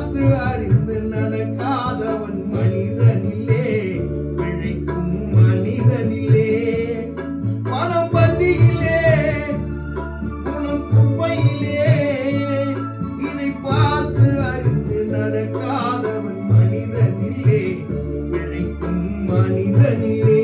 பார்த்து அறிந்து நடக்காதவன் மனிதனிலே, பிழைக்கும் மனிதனிலே. பணம் பந்தியிலே, குணம் குப்பையிலே, இதை பார்த்து அறிந்து நடக்காதவன் மனிதனிலே, பிழைக்கும் மனிதனிலே.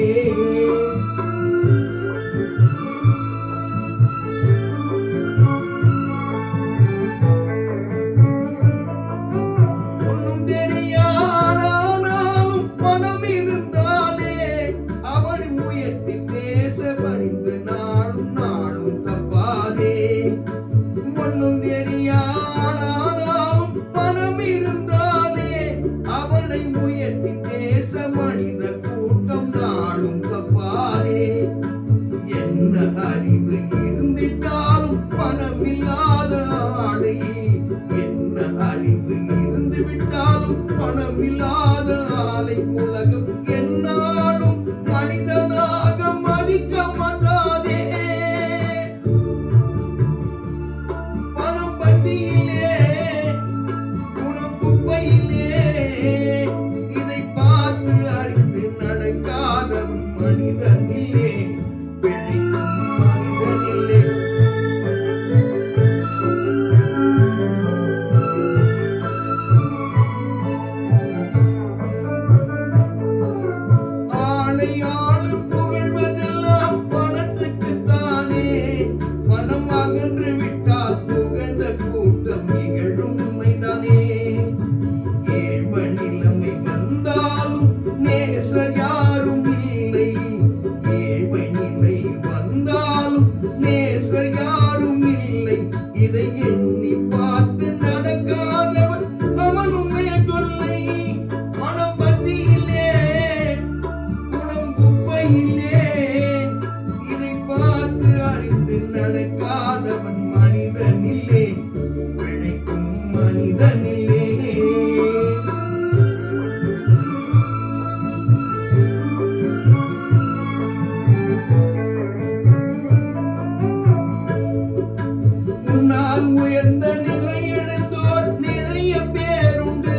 ஒன்னும் தெரியானாலும் பணம் இருந்தாலே அவனை உயர்த்தி பேச மனித கூட்டம் நாளும் தப்பாதே. என்ன அறிவு இருந்திட்டாலும் பணமில்லாத ஆளை, என்ன அறிவு இருந்து விட்டாலும் பணமில்லாத ஆளை உலகம் என்னாலும் மனிதனாக மதிக்க மாட்டாதே. இதை பார்த்து அறிந்து நடக்காதவன் மனிதனிலே, பிழைக்கும் மனிதனிலே. ஆளை ஆளு புகழ்வதெல்லாம் பணத்துக்குத்தானே, பணம் அகன்று விட்டால் புகழ்ந்த கூட்டம் நிகழும் உண்மைதானே. நிலைமை வந்தாலும் நேசர் யாரும் இல்லை, ஏழ்மை நிலை வந்தாலும் நேசர் யாரும் இல்லை. இதை எண்ணி பார்த்து நடக்காதவன் அவன் உண்மைய கொல்லை. மனம் பந்தியிலே, குணம் குப்பையிலே, இதை பார்த்து அறிந்து நடக்காதவன் மனிதனிலே, பிழைக்கும் மனிதனிலே. முன்னால் உயர்ந்த நிலை இழந்தோர் நிறைய பேருண்டு,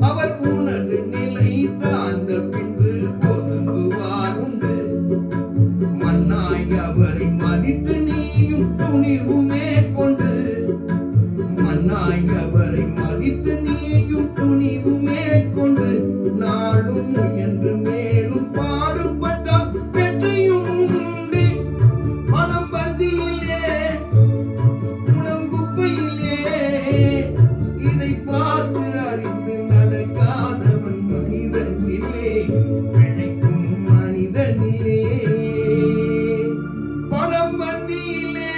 அவர் உனது நிலை தாழ்ந்த பின்பு ஒதுங்குவார் உண்டு. மண்ணாய் அவரை மதித்து நீயும் துணிவுமே கொண்டு, மண்ணாய் அவரை மதித்து நீயும் துணிவுமே கொண்டு, நாளும் முயன்று மேலும் பாடுபட்டால் வெற்றியும் உண்டு. மனம் பந்தியிலே, இதை பார்த்து அறிந்து நடக்காதவன் மனிதனிலே, பிழைக்கும் மனிதனிலே. பணம் பந்தியிலே